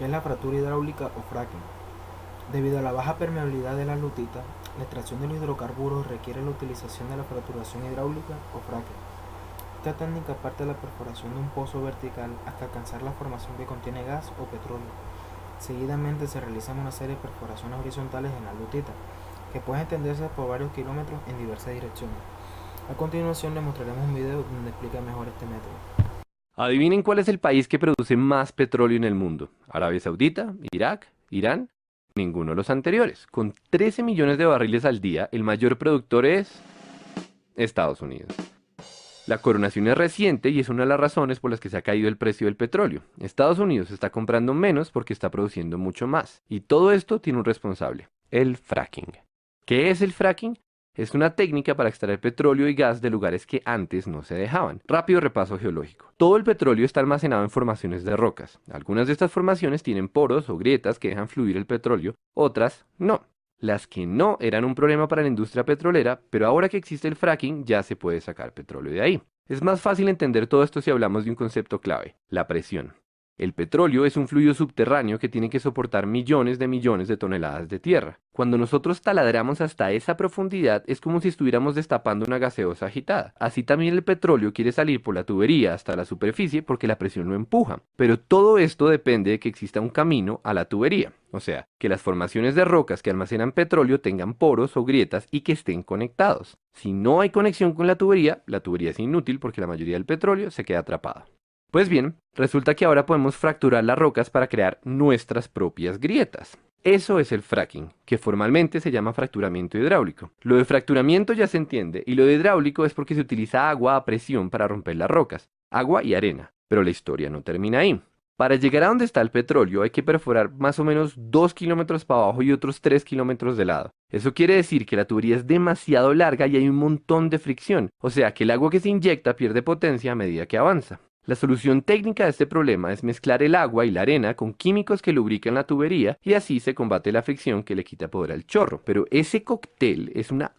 que es la fractura hidráulica o fracking. Debido a la baja permeabilidad de la lutita, la extracción de los hidrocarburos requiere la utilización de la fracturación hidráulica o fracking. Esta técnica parte de la perforación de un pozo vertical hasta alcanzar la formación que contiene gas o petróleo. Seguidamente se realizan una serie de perforaciones horizontales en la lutita, que pueden extenderse por varios kilómetros en diversas direcciones. A continuación les mostraremos un video donde explica mejor este método. Adivinen cuál es el país que produce más petróleo en el mundo. ¿Arabia Saudita? ¿Irak? ¿Irán? Ninguno de los anteriores. Con 13 millones de barriles al día, el mayor productor es Estados Unidos. La coronación es reciente y es una de las razones por las que se ha caído el precio del petróleo. Estados Unidos está comprando menos porque está produciendo mucho más. Y todo esto tiene un responsable, el fracking. ¿Qué es el fracking? Es una técnica para extraer petróleo y gas de lugares que antes no se dejaban. Rápido repaso geológico. Todo el petróleo está almacenado en formaciones de rocas. Algunas de estas formaciones tienen poros o grietas que dejan fluir el petróleo, otras no. Las que no eran un problema para la industria petrolera, pero ahora que existe el fracking ya se puede sacar petróleo de ahí. Es más fácil entender todo esto si hablamos de un concepto clave, la presión. El petróleo es un fluido subterráneo que tiene que soportar millones de toneladas de tierra. Cuando nosotros taladramos hasta esa profundidad es como si estuviéramos destapando una gaseosa agitada. Así también el petróleo quiere salir por la tubería hasta la superficie porque la presión lo empuja. Pero todo esto depende de que exista un camino a la tubería. O sea, que las formaciones de rocas que almacenan petróleo tengan poros o grietas y que estén conectados. Si no hay conexión con la tubería es inútil porque la mayoría del petróleo se queda atrapado. Pues bien, resulta que ahora podemos fracturar las rocas para crear nuestras propias grietas. Eso es el fracking, que formalmente se llama fracturamiento hidráulico. Lo de fracturamiento ya se entiende, y lo de hidráulico es porque se utiliza agua a presión para romper las rocas, agua y arena. Pero la historia no termina ahí. Para llegar a donde está el petróleo hay que perforar más o menos 2 kilómetros para abajo y otros 3 kilómetros de lado. Eso quiere decir que la tubería es demasiado larga y hay un montón de fricción, o sea que el agua que se inyecta pierde potencia a medida que avanza. La solución técnica de este problema es mezclar el agua y la arena con químicos que lubrican la tubería y así se combate la fricción que le quita poder al chorro. Pero ese cóctel es una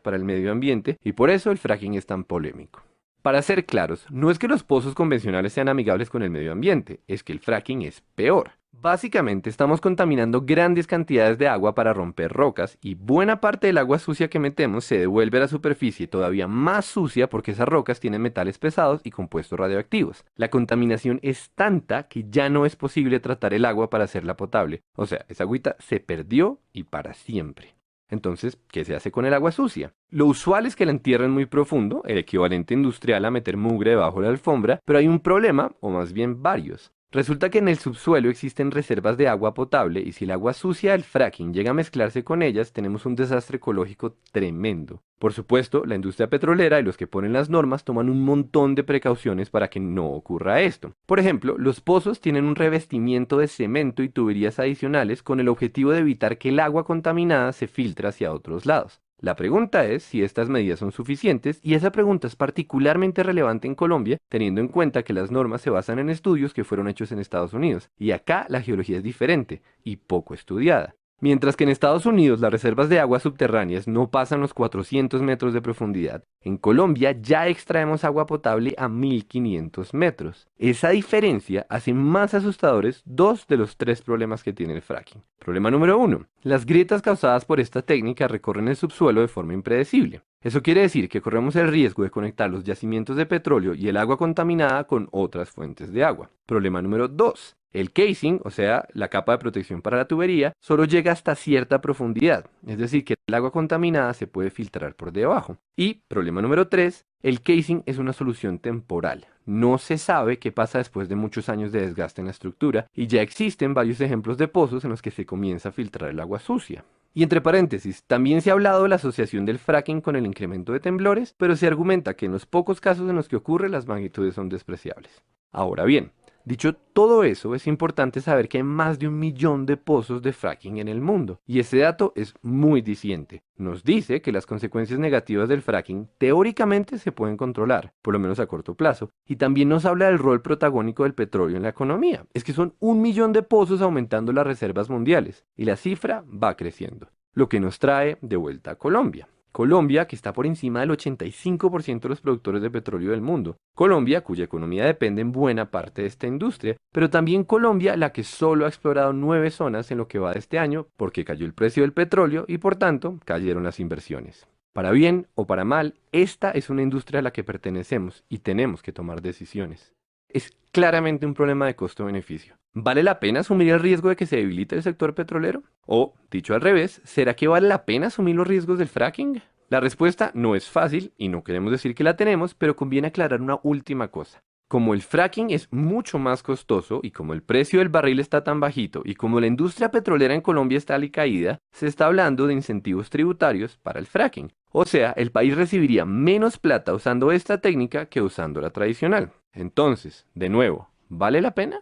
para el medio ambiente y por eso el fracking es tan polémico. Para ser claros, no es que los pozos convencionales sean amigables con el medio ambiente, es que el fracking es peor. Básicamente estamos contaminando grandes cantidades de agua para romper rocas y buena parte del agua sucia que metemos se devuelve a la superficie todavía más sucia porque esas rocas tienen metales pesados y compuestos radioactivos. La contaminación es tanta que ya no es posible tratar el agua para hacerla potable. O sea, esa agüita se perdió y para siempre. Entonces, ¿qué se hace con el agua sucia? Lo usual es que la entierren muy profundo, el equivalente industrial a meter mugre debajo de la alfombra, pero hay un problema, o más bien varios. Resulta que en el subsuelo existen reservas de agua potable y si el agua sucia del fracking llega a mezclarse con ellas, tenemos un desastre ecológico tremendo. Por supuesto, la industria petrolera y los que ponen las normas toman un montón de precauciones para que no ocurra esto. Por ejemplo, los pozos tienen un revestimiento de cemento y tuberías adicionales con el objetivo de evitar que el agua contaminada se filtre hacia otros lados. La pregunta es si estas medidas son suficientes y esa pregunta es particularmente relevante en Colombia, teniendo en cuenta que las normas se basan en estudios que fueron hechos en Estados Unidos, y acá la geología es diferente y poco estudiada. Mientras que en Estados Unidos las reservas de aguas subterráneas no pasan los 400 metros de profundidad, en Colombia ya extraemos agua potable a 1500 metros. Esa diferencia hace más asustadores dos de los tres problemas que tiene el fracking. Problema número uno: las grietas causadas por esta técnica recorren el subsuelo de forma impredecible. Eso quiere decir que corremos el riesgo de conectar los yacimientos de petróleo y el agua contaminada con otras fuentes de agua. Problema número 2. El casing, o sea, la capa de protección para la tubería, solo llega hasta cierta profundidad, es decir, que el agua contaminada se puede filtrar por debajo. Y problema número 3, el casing es una solución temporal. No se sabe qué pasa después de muchos años de desgaste en la estructura y ya existen varios ejemplos de pozos en los que se comienza a filtrar el agua sucia. Y entre paréntesis, también se ha hablado de la asociación del fracking con el incremento de temblores, pero se argumenta que en los pocos casos en los que ocurre las magnitudes son despreciables. Ahora bien, dicho todo eso, es importante saber que hay más de 1 millón de pozos de fracking en el mundo, y ese dato es muy diciente. Nos dice que las consecuencias negativas del fracking teóricamente se pueden controlar, por lo menos a corto plazo, y también nos habla del rol protagónico del petróleo en la economía. Es que son 1 millón de pozos aumentando las reservas mundiales, y la cifra va creciendo, lo que nos trae de vuelta a Colombia. Colombia, que está por encima del 85% de los productores de petróleo del mundo. Colombia, cuya economía depende en buena parte de esta industria. Pero también Colombia, la que solo ha explorado 9 zonas en lo que va de este año porque cayó el precio del petróleo y por tanto cayeron las inversiones. Para bien o para mal, esta es una industria a la que pertenecemos y tenemos que tomar decisiones. Es claramente un problema de costo-beneficio. ¿Vale la pena asumir el riesgo de que se debilite el sector petrolero? O, dicho al revés, ¿será que vale la pena asumir los riesgos del fracking? La respuesta no es fácil y no queremos decir que la tenemos, pero conviene aclarar una última cosa. Como el fracking es mucho más costoso y como el precio del barril está tan bajito y como la industria petrolera en Colombia está alicaída, se está hablando de incentivos tributarios para el fracking. O sea, el país recibiría menos plata usando esta técnica que usando la tradicional. Entonces, de nuevo, ¿vale la pena?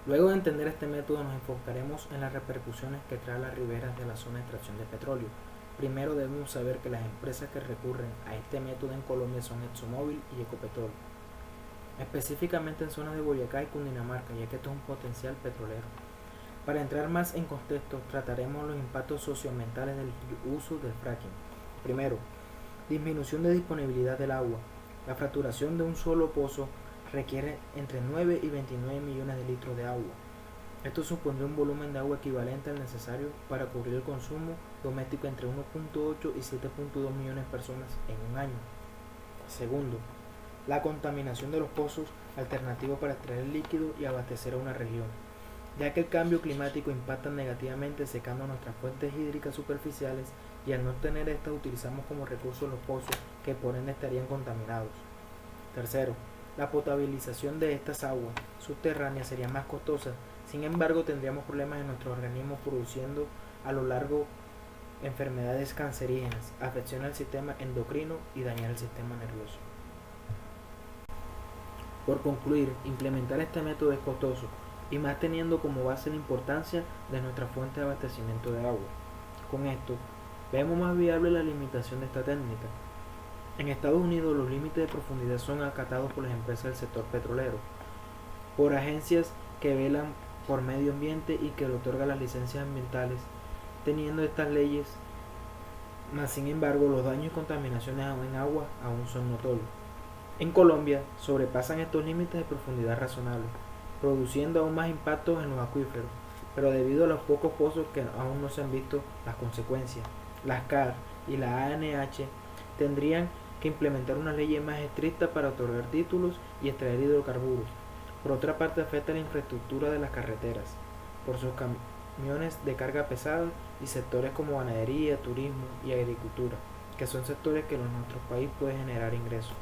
Luego de entender este método nos enfocaremos en las repercusiones que trae a las riberas de la zona de extracción de petróleo. Primero debemos saber que las empresas que recurren a este método en Colombia son ExxonMobil y Ecopetrol, específicamente en zonas de Boyacá y Cundinamarca, ya que esto es un potencial petrolero. Para entrar más en contexto, trataremos los impactos socioambientales del uso del fracking. Primero, disminución de disponibilidad del agua. La fracturación de un solo pozo requiere entre 9 y 29 millones de litros de agua. Esto supondría un volumen de agua equivalente al necesario para cubrir el consumo doméstico entre 1.8 y 7.2 millones de personas en un año. Segundo, la contaminación de los pozos alternativos para extraer líquido y abastecer a una región, ya que el cambio climático impacta negativamente secando nuestras fuentes hídricas superficiales y al no tener estas utilizamos como recurso los pozos que por ende estarían contaminados. Tercero, la potabilización de estas aguas subterráneas sería más costosa, sin embargo tendríamos problemas en nuestros organismos produciendo a lo largo enfermedades cancerígenas, afección al sistema endocrino y dañar el sistema nervioso. Por concluir, implementar este método es costoso, y más teniendo como base la importancia de nuestra fuente de abastecimiento de agua. Con esto, vemos más viable la limitación de esta técnica. En Estados Unidos los límites de profundidad son acatados por las empresas del sector petrolero, por agencias que velan por medio ambiente y que le otorgan las licencias ambientales, teniendo estas leyes, mas sin embargo los daños y contaminaciones en agua aún son notorios. En Colombia sobrepasan estos límites de profundidad razonables, produciendo aún más impactos en los acuíferos, pero debido a los pocos pozos que aún no se han visto las consecuencias, las CAR y la ANH tendrían que implementar una ley más estricta para otorgar títulos y extraer hidrocarburos. Por otra parte, afecta la infraestructura de las carreteras, por sus camiones de carga pesada y sectores como ganadería, turismo y agricultura, que son sectores que en nuestro país pueden generar ingresos.